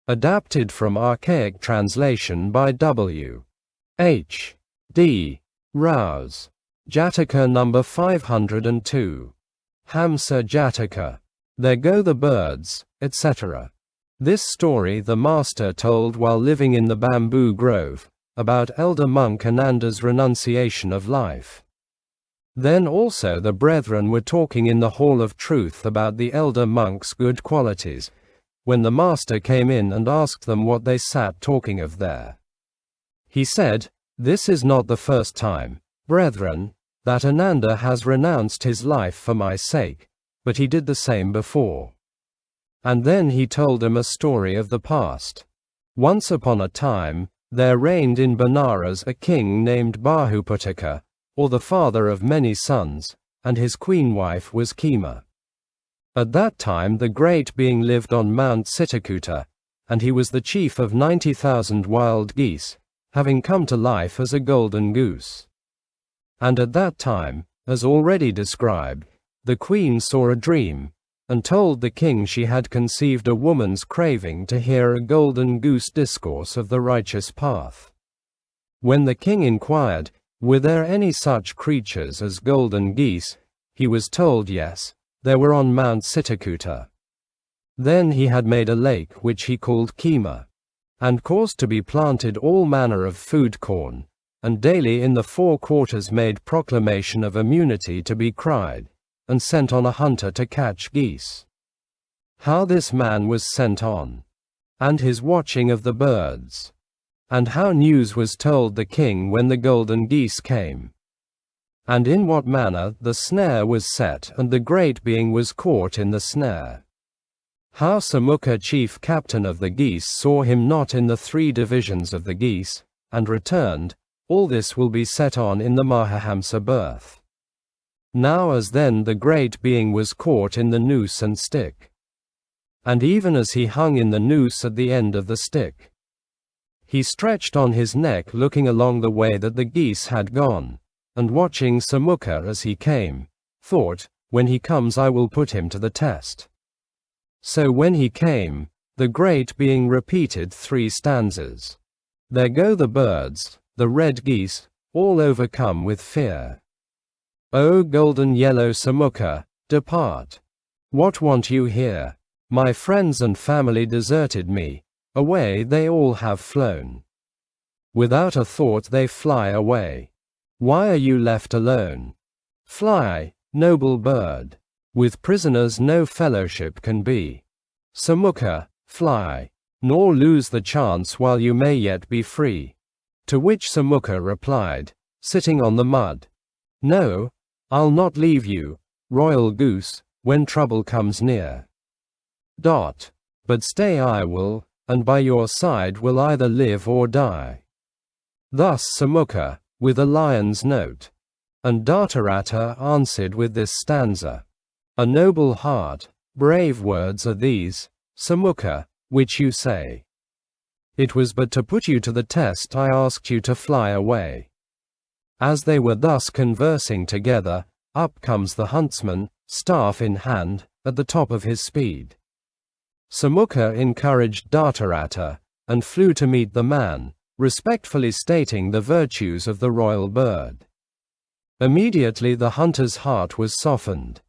Adapted from archaic translation by W.H.D. Rouse. Jataka number 502. Hamsa Jataka. There go the birds, etc. This story the master told while living in the bamboo grove, about elder monk Ananda's renunciation of life. Then also the brethren were talking in the hall of truth about the elder monk's good qualities, when the master came in and asked them what they sat talking of there. He said, "This is not the first time, brethren, that Ananda has renounced his life for my sake, but he did the same before." And then he told them a story of the past. Once upon a time, there reigned in Benares a king named Khuddaka, or the father of many sons, and his queen wife was Khema. At that time the great being lived on Mount Sitakuta, and he was the chief of 90,000 wild geese, having come to life as a golden goose. And at that time, as already described, the queen saw a dream, and told the king she had conceived a woman's craving to hear a golden goose discourse of the righteous path. When the king inquired, were there any such creatures as golden geese, he was told yes, there were on Mount Sitakuta. Then he had made a lake which he called Khema, and caused to be planted all manner of food corn, and daily in the 4 quarters made proclamation of immunity to be cried, and sent on a hunter to catch geese. How this man was sent on, and his watching of the birds, and how news was told the king when the golden geese came, and in what manner the snare was set and the great being was caught in the snare. How Samukha, chief captain of the geese, saw him not in the 3 divisions of the geese, and returned. All this will be set on in the Mahahamsa birth. Now as then the great being was caught in the noose and stick, and even as he hung in the noose at the end of the stick, he stretched on his neck looking along the way that the geese had gone, and watching Samukha as he came, thought, when he comes I will put him to the test. So when he came, the great being repeated 3 stanzas. There go the birds, the red geese, all overcome with fear. O golden yellow Samukha, depart. What want you here? My friends and family deserted me, away they all have flown. Without a thought they fly away. Why are you left alone? Fly, noble bird. With prisoners no fellowship can be. Samukha, fly, nor lose the chance while you may yet be free. To which Samukha replied, sitting on the mud, No, I'll not leave you, royal goose, when trouble comes near. But stay I will, and by your side will either live or die. Thus Samukha, with a lion's note. And Dhatarattha answered with this stanza. A noble heart, brave words are these, Samukha, which you say. It was but to put you to the test I asked you to fly away. As they were thus conversing together, up comes the huntsman, staff in hand, at the top of his speed. Samukha encouraged Dhatarattha, and flew to meet the man, respectfully stating the virtues of the royal bird. Immediately the hunter's heart was softened,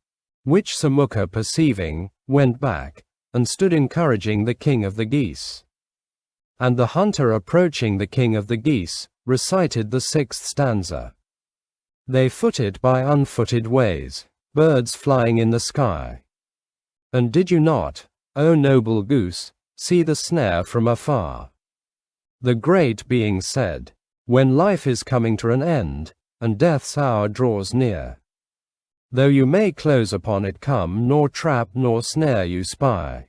which Samukha perceiving, went back, and stood encouraging the king of the geese. And the hunter approaching the king of the geese, recited the 6th stanza. They footed by unfooted ways, birds flying in the sky. And did you not, O noble goose, see the snare from afar? The great being said, when life is coming to an end, and death's hour draws near, though you may close upon it come, nor trap nor snare you spy.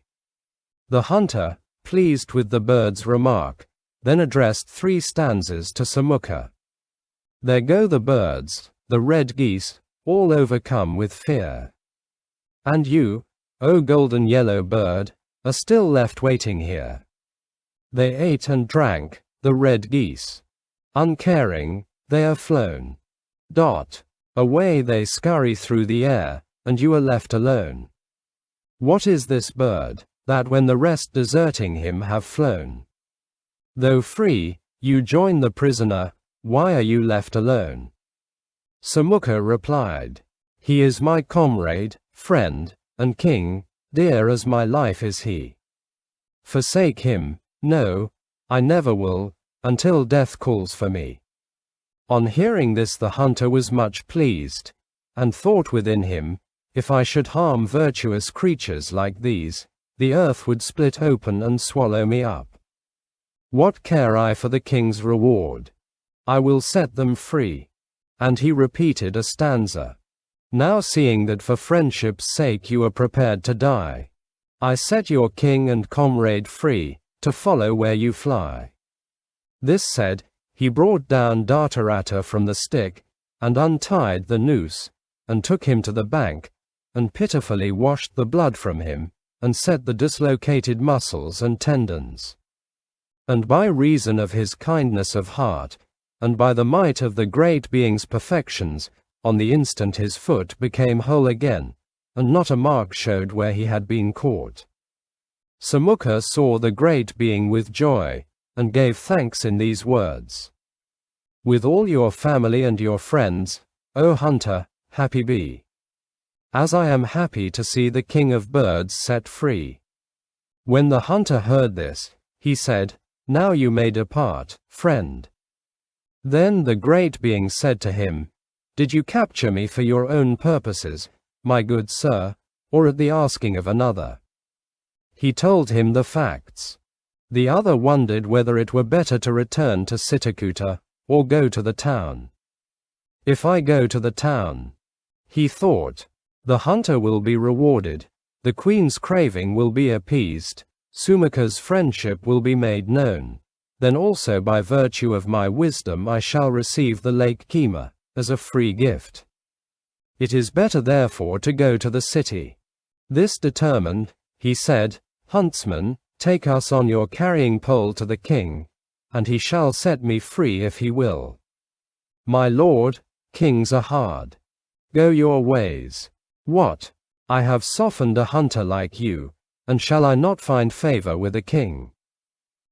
The hunter, pleased with the bird's remark, then addressed 3 stanzas to Samukha. There go the birds, the red geese, all overcome with fear. And you, O golden yellow bird, are still left waiting here. They ate and drank, the red geese. Uncaring, they are flown. Away they scurry through the air, and you are left alone. What is this bird, that when the rest deserting him have flown. Though free, you join the prisoner, why are you left alone? Samukha replied, He is my comrade, friend, and king, dear as my life is he. Forsake him, no, I never will, until death calls for me. On hearing this the hunter was much pleased, and thought within him, if I should harm virtuous creatures like these, the earth would split open and swallow me up. What care I for the king's reward? I will set them free. And he repeated a stanza. Now seeing that for friendship's sake you are prepared to die, I set your king and comrade free, to follow where you fly. This said, he brought down dhatarattha from the stick, and untied the noose, and took him to the bank, and pitifully washed the blood from him, and set the dislocated muscles and tendons. And by reason of his kindness of heart, and by the might of the great being's perfections, on the instant his foot became whole again, and not a mark showed where he had been caught. Samukha saw the great being with joy, and gave thanks in these words. With all your family and your friends, O hunter, happy be. As I am happy to see the king of birds set free. When the hunter heard this, he said, Now you may depart, friend. Then the great being said to him, Did you capture me for your own purposes, my good sir, or at the asking of another? He told him the facts. The other wondered whether it were better to return to Sitakuta, or go to the town. If I go to the town, he thought, the hunter will be rewarded, the queen's craving will be appeased, Sumukha's friendship will be made known. Then also by virtue of my wisdom I shall receive the lake Kema, as a free gift. It is better therefore to go to the city. This determined, he said, Huntsman, take us on your carrying pole to the king, and he shall set me free if he will. My lord, kings are hard. Go your ways. What? I have softened a hunter like you, and shall I not find favor with a king?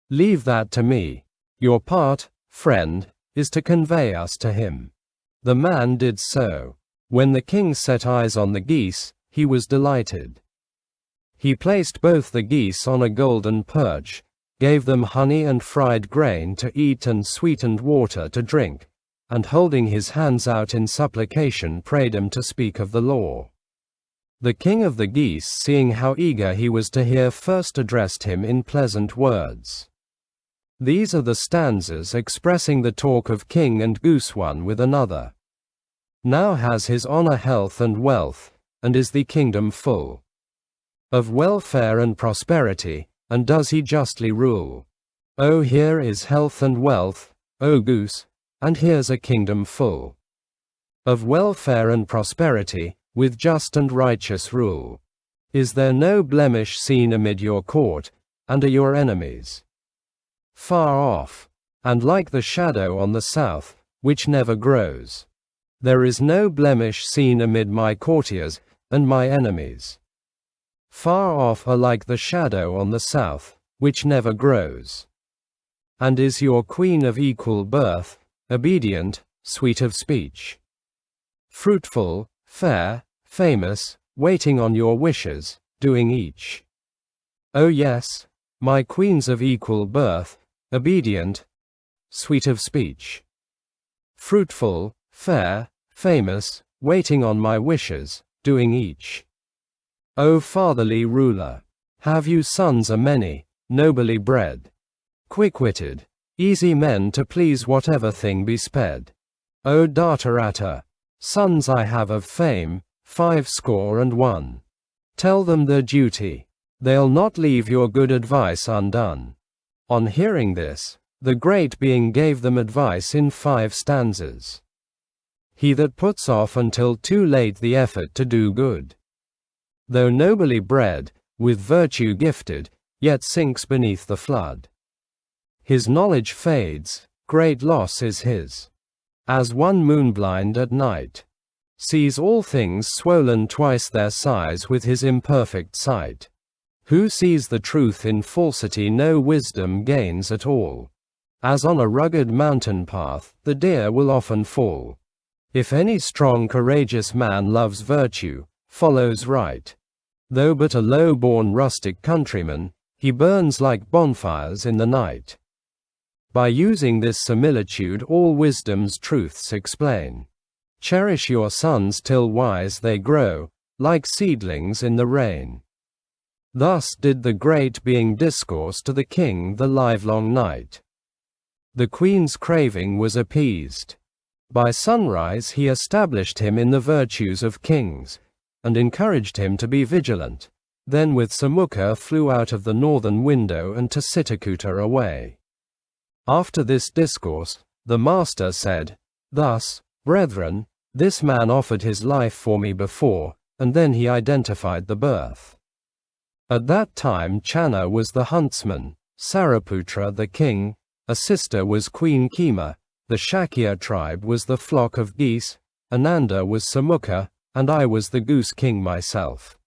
Leave that to me. Your part, friend, is to convey us to him. The man did so. When the king set eyes on the geese, he was delighted. He placed both the geese on a golden perch, gave them honey and fried grain to eat and sweetened water to drink, and holding his hands out in supplication prayed him to speak of the law. The king of the geese, seeing how eager he was to hear, first addressed him in pleasant words. These are the stanzas expressing the talk of king and goose one with another. Now has his honor health and wealth, and is the kingdom full of welfare and prosperity, and does he justly rule? Oh, here is health and wealth, O goose, and here's a kingdom full of welfare and prosperity, with just and righteous rule. Is there no blemish seen amid your court, and are your enemies far off, and like the shadow on the south, which never grows? There is no blemish seen amid my courtiers, and my enemies far off are like the shadow on the south, which never grows. And is your queen of equal birth, obedient, sweet of speech, fruitful, fair, famous, waiting on your wishes, doing each? Oh yes, my queens of equal birth, obedient, sweet of speech, fruitful, fair, famous, waiting on my wishes, doing each. O fatherly ruler, have you sons a many, nobly bred, quick-witted, easy men to please whatever thing be sped? O dhatarattha, sons I have of fame, 51. Tell them their duty, they'll not leave your good advice undone. On hearing this, the great being gave them advice in 5 stanzas. He that puts off until too late the effort to do good, though nobly bred, with virtue gifted, yet sinks beneath the flood. His knowledge fades, great loss is his. As one moonblind at night sees all things swollen twice their size with his imperfect sight. Who sees the truth in falsity no wisdom gains at all. As on a rugged mountain path, the deer will often fall. If any strong courageous man loves virtue, follows right, though but a low-born rustic countryman, he burns like bonfires in the night. By using this similitude all wisdom's truths explain. Cherish your sons till wise they grow, like seedlings in the rain. Thus did the great being discourse to the king the livelong night. The queen's craving was appeased. By sunrise he established him in the virtues of kings, and encouraged him to be vigilant. Then with Samukha flew out of the northern window and to Sitakuta away. After this discourse, the master said, "Thus, brethren, this man offered his life for me before, and then he identified the birth." At that time Channa was the huntsman, Saraputra the king, a sister was Queen Kema, the Shakya tribe was the flock of geese, Ananda was Samukha, and I was the goose king myself.